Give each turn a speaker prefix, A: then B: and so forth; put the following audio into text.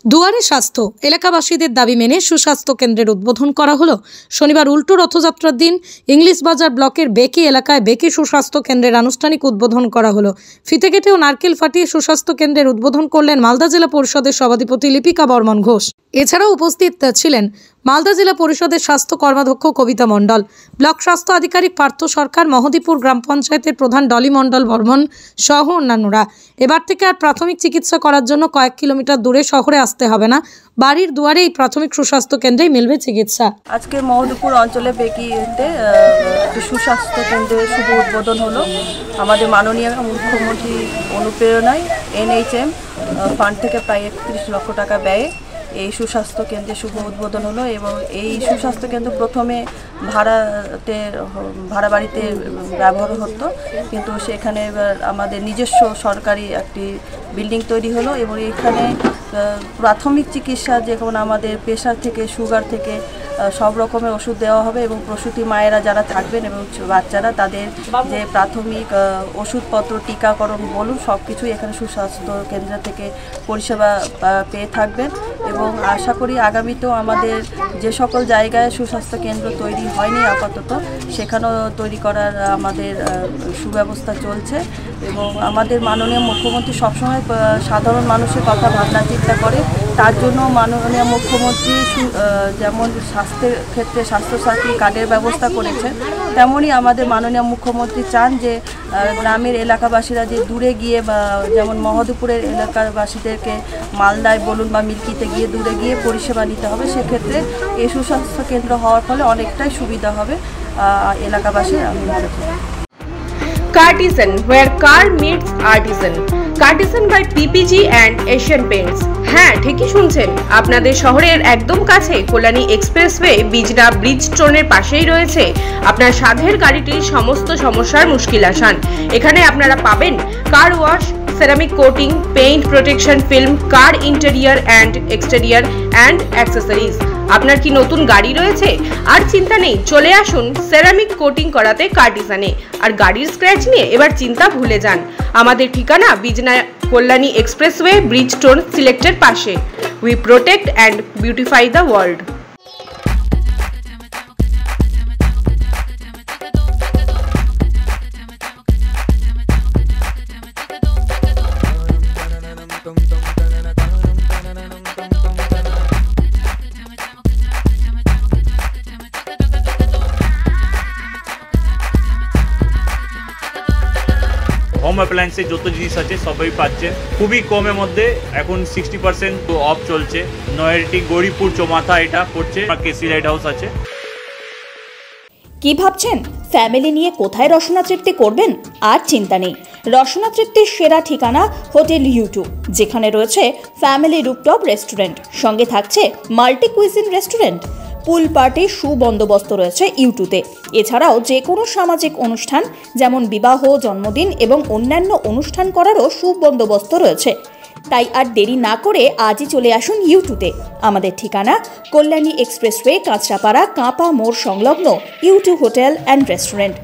A: দুয়ারে স্বাস্থ্য এলাকাবাসীদের দাবি মেনে সুস্বাস্থ্য কেন্দ্রের উদ্বোধন করা হলো শনিবার উল্টো রথযাত্রার দিন ইংলিশ বাজার ব্লকের বেকি এলাকায় বেকি সুস্বাস্থ্য কেন্দ্রের আনুষ্ঠানিক উদ্বোধন করা হলো। ফিতে কেটে ও নারকেল ফাটিয়ে সুস্বাস্থ্য কেন্দ্রের উদ্বোধন করলেন মালদা জেলা পরিষদের সভাধিপতি লিপিকা বর্মন ঘোষ। এছাড়াও উপস্থিত ছিলেন মালদা জেলা পরিষদের স্বাস্থ্য কর্মাধ্যক্ষ কবিতা মণ্ডল, ব্লক স্বাস্থ্য আধিকারিক পার্থ সরকার, মহদীপুর গ্রাম পঞ্চায়েতের প্রধান ডলি মণ্ডল বর্মন সহ অন্যান্যরা। এবার থেকে আর প্রাথমিক চিকিৎসা করার জন্য কয়েক কিলোমিটার দূরে শহরে আসতে হবে না, বাড়ির দুয়ারে এই প্রাথমিক সুস্বাস্থ্য কেন্দ্রেই মিলবে চিকিৎসা।
B: আজকে মহদীপুর অঞ্চলে বেকিতে একটি সুস্বাস্থ্য কেন্দ্রের শুভ উদ্বোধন হলো। আমাদের মাননীয় মুখ্যমন্ত্রী অনুপ্রেরণায় NHM ফান্ড থেকে প্রায় 31 লক্ষ টাকা ব্যয়ে এই সুস্বাস্থ্য কেন্দ্রের শুভ উদ্বোধন হলো এবং এই সুস্বাস্থ্য কেন্দ্র প্রথমে ভাড়া বাড়িতে ব্যবহার হতো, কিন্তু সেখানে আমাদের নিজস্ব সরকারি একটি বিল্ডিং তৈরি হলো এবং এখানে প্রাথমিক চিকিৎসা যেমন আমাদের প্রেশার থেকে সুগার থেকে সব রকমের ওষুধ দেওয়া হবে এবং প্রসূতি মায়েরা যারা থাকবেন এবং বাচ্চারা তাদের যে প্রাথমিক ওষুধপত্র টিকাকরণ বলুন সব কিছুই এখানে সুস্বাস্থ্য কেন্দ্র থেকে পরিষেবা পেয়ে থাকবেন এবং আশা করি আগামীতেও আমাদের যে সকল জায়গায় সুস্বাস্থ্য কেন্দ্র তৈরি হয়নি আপাতত সেখানেও তৈরি করার আমাদের সুব্যবস্থা চলছে এবং আমাদের মাননীয় মুখ্যমন্ত্রী সবসময় সাধারণ মানুষের কথা ভাবনা চিন্তা করে। তার জন্য মাননীয় মুখ্যমন্ত্রী যেমন স্বাস্থ্যের ক্ষেত্রে স্বাস্থ্যসাথী কার্ডের ব্যবস্থা করেছেন, তেমনই আমাদের মাননীয় মুখ্যমন্ত্রী চান যে গ্রামের এলাকাবাসীরা যে দূরে গিয়ে বা যেমন মহদীপুরের এলাকাবাসীদেরকে মালদায় বলুন বা মিল্কিতে গিয়ে দূরে গিয়ে পরিষেবা নিতে হবে, সেক্ষেত্রে এই সুস্বাস্থ্য কেন্দ্র হওয়ার ফলে অনেকটাই সুবিধা হবে এলাকাবাসীর। আমি মনে করি
C: Cartesian, where car meets artisan. Cartesian by PPG and Asian Paints. হ্যাঁ, ঠিকই শুনছেন, আপনাদের শহরের একদম কাছে কল্যাণী এক্সপ্রেসওয়ে বিজনা ব্রিজ স্টোনের পাশেই রয়েছে আপনার সাধের গাড়িটির সমস্ত সমস্যার মুশকিল আসান। এখানে আপনারা পাবেন car wash, ceramic coating, paint protection film, car interior and exterior and accessories. আপনার কি নতুন গাড়ি রয়েছে? আর চিন্তা নেই, চলে আসুন সেরামিক কোটিং করাতে কার্টিসানে। আর গাড়ির স্ক্র্যাচ নিয়ে এবার চিন্তা ভুলে যান। আমাদের ঠিকানা Bijna Kalyani expressway Bridgestone সিলেক্টের পাশে। We protect and beautify the world.
D: Home অ্যাপ্লায়েন্সের যত জিনিস আছে সবই পাচ্ছেন খুবই কমের মধ্যে। এখন 60% অফ চলছে। নয়ারটি গৌরীপুর চৌমাথা এটা পড়ছে, কেসি লাইট হাউস আছে।
E: কি ভাবছেন ফ্যামিলি নিয়ে কোথায় রসনা তৃপ্তি করবেন? আর চিন্তা নেই, রসনা তৃপ্তির সেরা ঠিকানা হোটেল U2, যেখানে রয়েছে ফ্যামিলি রুফটপ রেস্টুরেন্ট, সঙ্গে থাকছে মাল্টি কুইজিন রেস্টুরেন্ট। পুল পার্টির সুবন্দোবস্ত রয়েছে U2-তে। এছাড়াও যে কোনো সামাজিক অনুষ্ঠান যেমন বিবাহ, জন্মদিন এবং অন্যান্য অনুষ্ঠান করারও সুবন্দোবস্ত রয়েছে। তাই আর দেরি না করে আজই চলে আসুন U2-তে। আমাদের ঠিকানা কল্যাণী এক্সপ্রেসওয়ে, কাঁচরাপাড়া, কাঁপা মোড় সংলগ্ন U2 হোটেল অ্যান্ড রেস্টুরেন্ট।